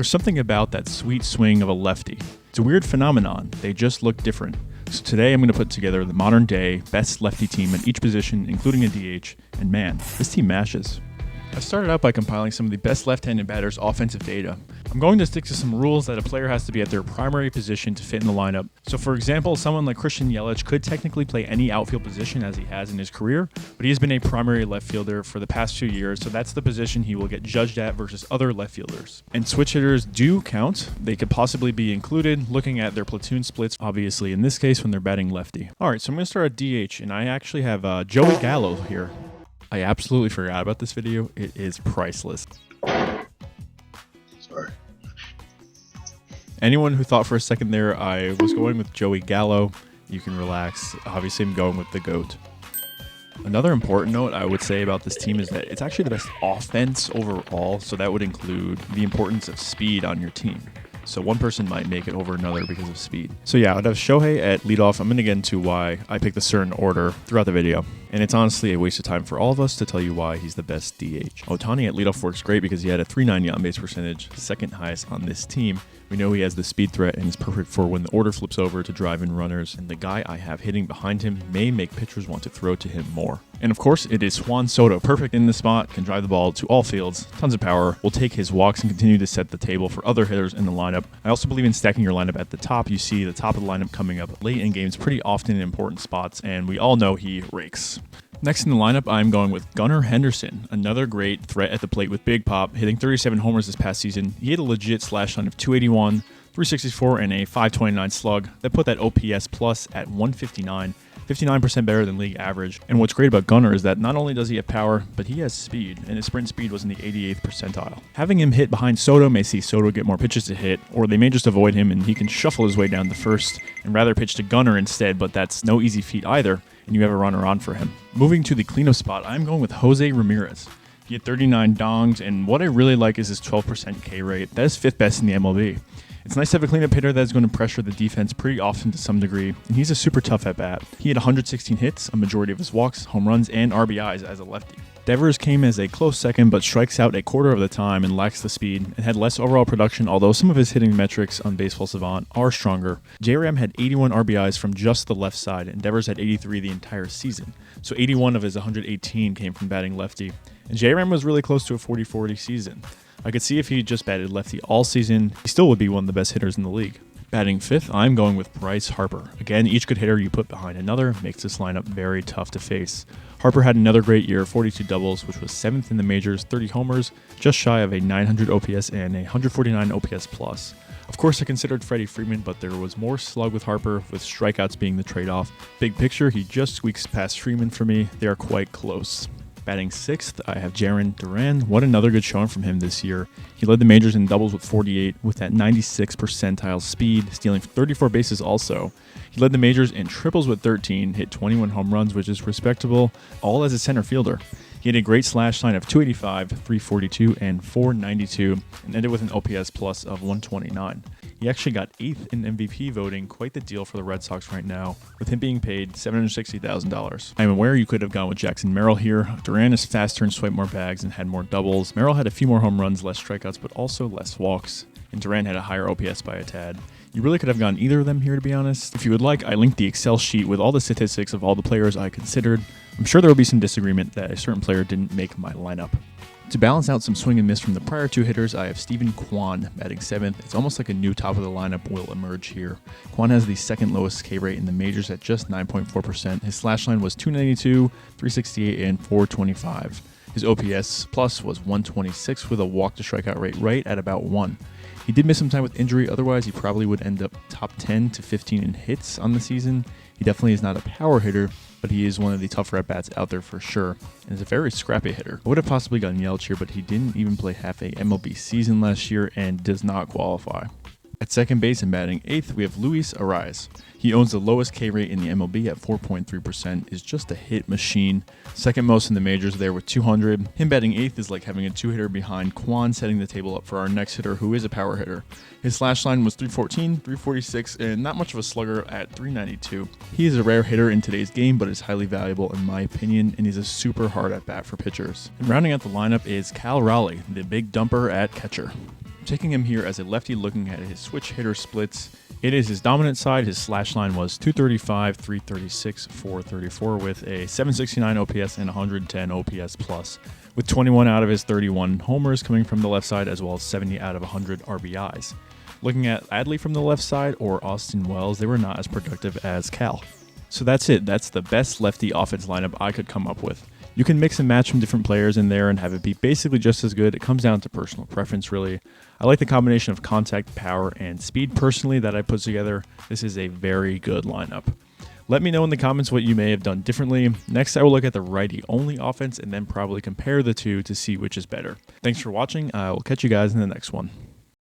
There's something about that sweet swing of a lefty. It's a weird phenomenon. They just look different. So today I'm going to put together the modern day best lefty team at each position, including a DH, and man, this team mashes. I started out by compiling some of the best left-handed batters' offensive data. I'm going to stick to some rules that a player has to be at their primary position to fit in the lineup. So for example, someone like Christian Yelich could technically play any outfield position as he has in his career, but he has been a primary left fielder for the past 2 years, so that's the position he will get judged at versus other left fielders. And switch hitters do count. They could possibly be included looking at their platoon splits, obviously in this case when they're batting lefty. Alright, so I'm going to start at DH, and I actually have Joey Gallo here. I absolutely forgot about this video. It is priceless. Sorry. Anyone who thought for a second there I was going with Joey Gallo, you can relax. Obviously, I'm going with the GOAT. Another important note I would say about this team is that it's actually the best offense overall, so that would include the importance of speed on your team. So one person might make it over another because of speed. So yeah, I'd have Shohei at leadoff. I'm going to get into why I picked a certain order throughout the video. And it's honestly a waste of time for all of us to tell you why he's the best DH. Ohtani at leadoff works great because he had a .390 on-base percentage, second highest on this team. We know he has the speed threat and is perfect for when the order flips over to drive in runners. And the guy I have hitting behind him may make pitchers want to throw to him more. And of course, it is Juan Soto, perfect in the spot, can drive the ball to all fields, tons of power, will take his walks and continue to set the table for other hitters in the lineup. I also believe in stacking your lineup at the top. You see the top of the lineup coming up late in games pretty often in important spots, and we all know he rakes. Next in the lineup, I'm going with Gunnar Henderson, another great threat at the plate with big pop, hitting 37 homers this past season. He had a legit slash line of 281, 364, and a 529 slug. That put that OPS plus at 159. 59% better than league average. And what's great about Gunnar is that not only does he have power, but he has speed, and his sprint speed was in the 88th percentile. Having him hit behind Soto may see Soto get more pitches to hit, or they may just avoid him and he can shuffle his way down to first and rather pitch to Gunnar instead, but that's no easy feat either, and you have a runner on for him. Moving to the cleanup spot, I'm going with Jose Ramirez. He had 39 dongs, and what I really like is his 12% K rate. That is 5th best in the MLB. It's nice to have a cleanup hitter that's going to pressure the defense pretty often to some degree, and he's a super tough at-bat. He had 116 hits, a majority of his walks, home runs, and RBIs as a lefty. Devers came as a close second, but strikes out a quarter of the time and lacks the speed, and had less overall production, although some of his hitting metrics on Baseball Savant are stronger. J-Ram had 81 RBIs from just the left side, and Devers had 83 the entire season. So 81 of his 118 came from batting lefty, and J-Ram was really close to a 40-40 season. I could see if he just batted lefty all season, he still would be one of the best hitters in the league. Batting 5th, I'm going with Bryce Harper. Again, each good hitter you put behind another makes this lineup very tough to face. Harper had another great year, 42 doubles, which was 7th in the majors, 30 homers, just shy of a 900 OPS and a 149 OPS plus. Of course, I considered Freddie Freeman, but there was more slug with Harper, with strikeouts being the trade-off. Big picture, he just squeaks past Freeman for me. They are quite close. Batting 6th, I have Jarren Duran. What another good showing from him this year. He led the majors in doubles with 48, with that 96 percentile speed, stealing 34 bases also. He led the majors in triples with 13, hit 21 home runs, which is respectable, all as a center fielder. He had a great slash line of 285, 342, and 492, and ended with an OPS plus of 129. He actually got 8th in MVP voting, quite the deal for the Red Sox right now, with him being paid $760,000. I'm aware you could have gone with Jackson Merrill here. Duran is faster and swiped more bags and had more doubles. Merrill had a few more home runs, less strikeouts, but also less walks. And Duran had a higher OPS by a tad. You really could have gone either of them here, to be honest. If you would like, I linked the Excel sheet with all the statistics of all the players I considered. I'm sure there will be some disagreement that a certain player didn't make my lineup. To balance out some swing and miss from the prior two hitters, I have Steven Kwan batting 7th. It's almost like a new top of the lineup will emerge here. Kwan has the second lowest K rate in the majors at just 9.4%. His slash line was 292, 368, and 425. His OPS plus was 126 with a walk to strikeout rate right at about 1. He did miss some time with injury, otherwise he probably would end up top 10 to 15 in hits on the season. He definitely is not a power hitter, but he is one of the tougher at-bats out there for sure, and is a very scrappy hitter. I would have possibly gotten Yelich here, but he didn't even play half a MLB season last year and does not qualify. At second base and batting 8th, we have Luis Arraez. He owns the lowest K rate in the MLB at 4.3%, is just a hit machine. Second most in the majors there with 200. Him batting 8th is like having a two-hitter behind Kwan, setting the table up for our next hitter, who is a power hitter. His slash line was 314, 346, and not much of a slugger at 392. He is a rare hitter in today's game, but is highly valuable in my opinion, and he's a super hard at bat for pitchers. And rounding out the lineup is Cal Raleigh, the big dumper at catcher. I'm taking him here as a lefty looking at his switch hitter splits. It is his dominant side. His slash line was 235, 336, 434 with a 769 OPS and 110 OPS plus, with 21 out of his 31 homers coming from the left side as well as 70 out of 100 RBIs. Looking at Adley from the left side or Austin Wells, they were not as productive as Cal. So that's it. That's the best lefty offense lineup I could come up with. You can mix and match from different players in there and have it be basically just as good. It comes down to personal preference, really. I like the combination of contact, power, and speed personally that I put together. This is a very good lineup. Let me know in the comments what you may have done differently. Next, I will look at the righty-only offense and then probably compare the two to see which is better. Thanks for watching. I will catch you guys in the next one.